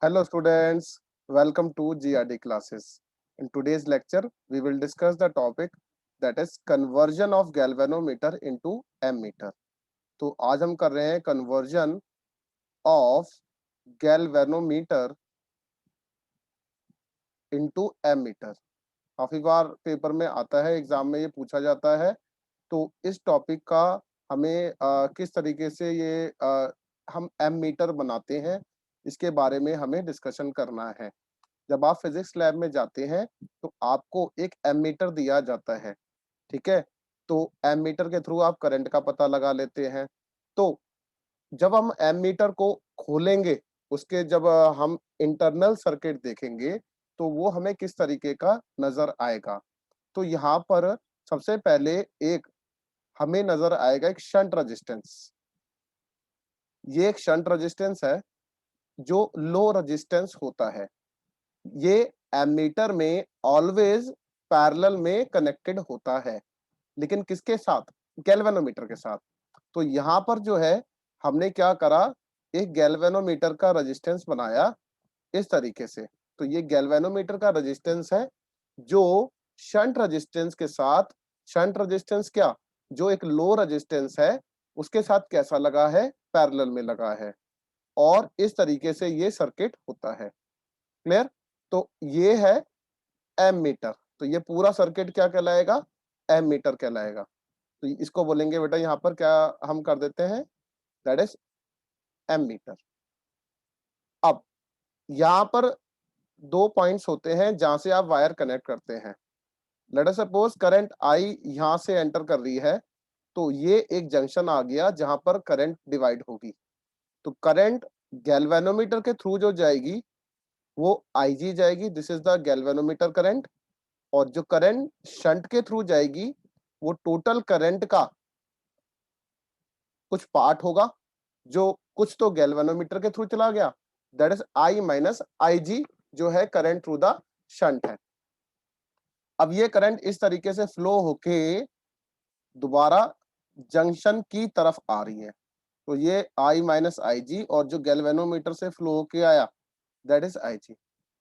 Hello students, welcome to GRD classes. In today's lecture, we will discuss the topic that is conversion of galvanometer into ammeter. तो आज हम कर रहे हैं conversion of galvanometer into ammeter. काफी बार paper में आता है, एग्जाम में ये पूछा जाता है। तो इस टॉपिक का हमें किस तरीके से ये हम एममीटर बनाते हैं, इसके बारे में हमें डिस्कशन करना है। जब आप फिजिक्स लैब में जाते हैं तो आपको एक एमीटर दिया जाता है, ठीक है। तो एमीटर के थ्रू आप करंट का पता लगा लेते हैं। तो जब हम एमीटर को खोलेंगे, उसके जब हम इंटरनल सर्किट देखेंगे तो वो हमें किस तरीके का नजर आएगा। तो यहाँ पर सबसे पहले एक हमें नजर आएगा एक शंट रेजिस्टेंस। ये एक शंट रेजिस्टेंस है जो लो रेजिस्टेंस होता है। ये एमीटर में ऑलवेज पैरेलल में कनेक्टेड होता है, लेकिन किसके साथ? गैल्वेनोमीटर के साथ। तो यहाँ पर जो है हमने क्या करा, एक गैल्वेनोमीटर का रेजिस्टेंस बनाया इस तरीके से। तो ये गैल्वेनोमीटर का रेजिस्टेंस है जो शंट रेजिस्टेंस के साथ, शंट रेजिस्टेंस क्या, जो एक लो रेजिस्टेंस है उसके साथ कैसा लगा है, पैरेलल में लगा है। और इस तरीके से ये सर्किट होता है। क्लियर? तो ये है एमीटर। तो ये पूरा सर्किट क्या कहलाएगा? एमीटर कहलाएगा। तो इसको बोलेंगे बेटा, यहाँ पर क्या हम कर देते हैं, दैट इज एमीटर। अब यहाँ पर दो पॉइंट्स होते हैं जहां से आप वायर कनेक्ट करते हैं। Let us suppose current I यहां से एंटर कर रही है, तो ये एक जंक्शन आ गया जहां पर करंट डिवाइड होगी। तो करंट गैल्वेनोमीटर के थ्रू जो जाएगी वो आईजी जाएगी, this is the galvanometer current. और जो करंट शंट के थ्रू जाएगी वो टोटल करंट का कुछ पार्ट होगा, जो कुछ तो गैल्वेनोमीटर के थ्रू चला गया, that is I minus I जी, जो है करंट थ्रू द शंट है। अब ये करंट इस तरीके से फ्लो होके दोबारा जंक्शन की तरफ आ रही है। तो ये आई माइनस आई जी, और जो गैल्वेनोमीटर से फ्लो होके आया दैट इज आई जी।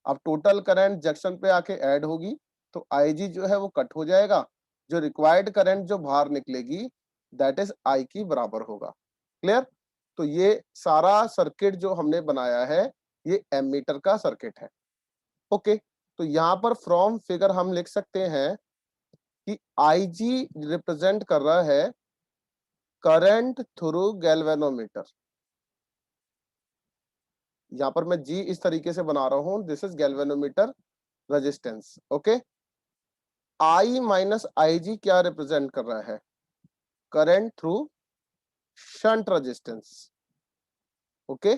अब टोटल करंट जंक्शन पे आके ऐड होगी, तो आई जी जो है वो कट हो जाएगा। जो रिक्वायर्ड करंट जो बाहर निकलेगी दैट इज आई की बराबर होगा। क्लियर? तो ये सारा सर्किट जो हमने बनाया है ये एमीटर का सर्किट है। ओके, तो यहाँ पर फ्रॉम फिगर हम लिख सकते हैं कि आई जी रिप्रेजेंट कर रहा है करंट थ्रू गैल्वेनोमीटर। यहाँ पर मैं जी इस तरीके से बना रहा हूं, this is galvanometer resistance. Okay, I minus I g क्या रिप्रेजेंट कर रहा है? Current through shunt resistance. Okay,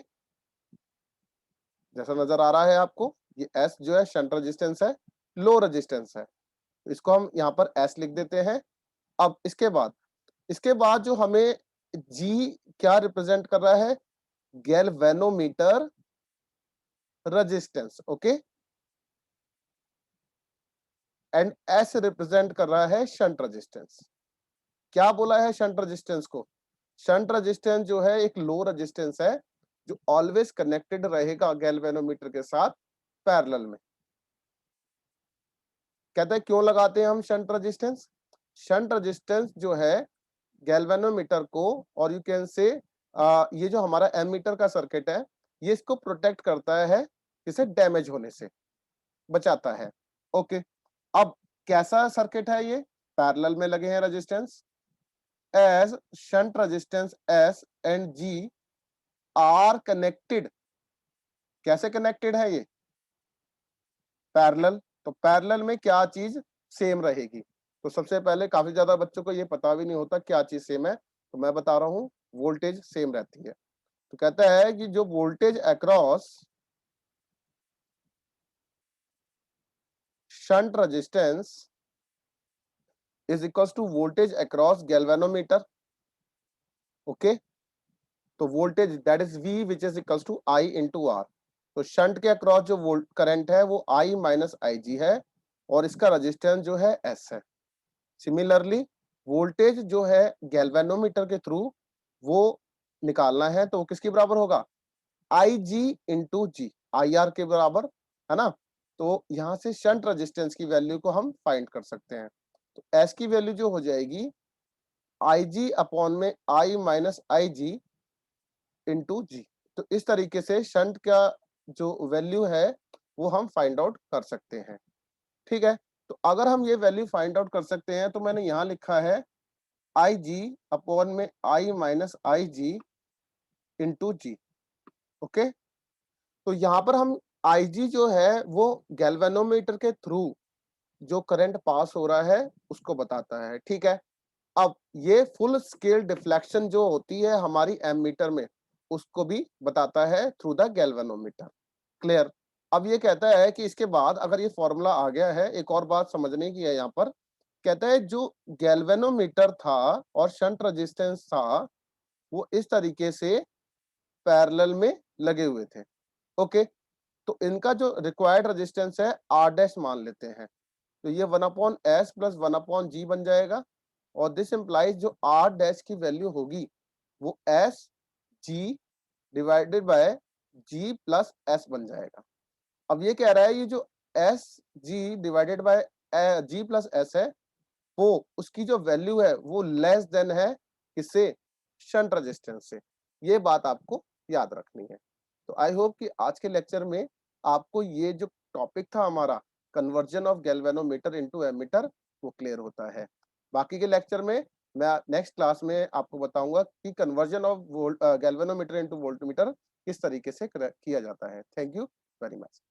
जैसा नजर आ रहा है आपको, ये एस जो है शंट रेजिस्टेंस है, लो रेजिस्टेंस है, तो इसको हम यहाँ पर एस लिख देते हैं। अब इसके बाद जो हमें जी क्या रिप्रेजेंट कर रहा है? Galvanometer resistance. Okay, and S represent कर रहा है शंट रेजिस्टेंस। क्या बोला है शंट रेजिस्टेंस को? शंट रेजिस्टेंस जो है एक लो रेजिस्टेंस है जो ऑलवेज कनेक्टेड रहेगा गैल्वेनोमीटर के साथ पैरेलल में। कहते हैं क्यों लगाते हैं हम शंट रेजिस्टेंस? शंट रेजिस्टेंस जो है गैल्वेनोमीटर को, और यू कैन से ये जो हमारा एमीटर का सर्किट है ये इसको प्रोटेक्ट करता है, इसे डैमेज होने से बचाता है। ओके, अब कैसा सर्किट है ये? पैरेलल में लगे हैं resistance, as shunt resistance S and G are connected. कैसे कनेक्टेड है ये? पैरेलल। तो पैरेलल में क्या चीज सेम रहेगी? तो सबसे पहले काफी ज्यादा बच्चों को ये पता भी नहीं होता क्या चीज सेम है, तो मैं बता रहा हूं, वोल्टेज सेम रहती है। तो कहता है कि जो voltage across shunt resistance is equal to voltage across galvanometer. Okay, तो voltage that is V which is equal to I into R. तो शंट के अक्रॉस जो वोल्ट करंट है वो आई माइनस आई जी है, और इसका रेजिस्टेंस जो है एस है। सिमिलरली वोल्टेज जो है गैल्वेनोमीटर के थ्रू वो निकालना है, तो वो किसके बराबर होगा? आई जी इंटू जी। IR के बराबर, है ना? तो यहाँ से शंट रेजिस्टेंस की वैल्यू को हम फाइंड कर सकते हैं। तो S की वैल्यू जो हो जाएगी IG अपॉन में I माइनस IG इंटू जी। तो इस तरीके से शंट का जो वैल्यू है वो हम फाइंड आउट कर सकते हैं। ठीक है? तो अगर हम ये वैल्यू फाइंड आउट कर सकते हैं तो मैंने यहाँ लिखा है IG अपॉन में I minus IG into G. Okay? तो यहाँ पर हम IG जो है वो गैल्वेनोमीटर के थ्रू जो करंट पास हो रहा है उसको बताता है। ठीक है? अब ये फुल स्केल डिफ्लेक्शन जो होती है हमारी एमीटर में उसको भी बताता है थ्रू द गैल्वेनोमीटर। क्लियर? अब ये कहता है कि इसके बाद अगर ये फॉर्मूला आ गया है, एक और बात समझने की है यहाँ पर। कहता है जो गैल्वेनोमीटर था और शंट रेजिस्टेंस था वो इस तरीके से पैरेलल में लगे हुए थे। ओके? तो इनका जो रिक्वायर्ड रेजिस्टेंस है R डैश मान लेते हैं। तो ये 1/s प्लस 1/g बन जाएगा और दिस इंप्लाइज जो R डैश की वैल्यू होगी वो S G divided by G plus S बन जाएगा। अब ये कह रहा है ये जो S G divided by G plus S है वो उसकी जो वैल्यू है वो लेस देन है किससे? शंट रेजिस्टेंस से। ये बात आपको याद रखनी है। तो आई होप कि आज के लेक्चर में आपको ये जो टॉपिक था हमारा conversion of galvanometer into ammeter वो क्लियर होता है। बाकी के लेक्चर में मैं नेक्स्ट क्लास में आपको बताऊंगा कि conversion of galvanometer into voltmeter किस तरीके से किया जाता है। Thank you very much.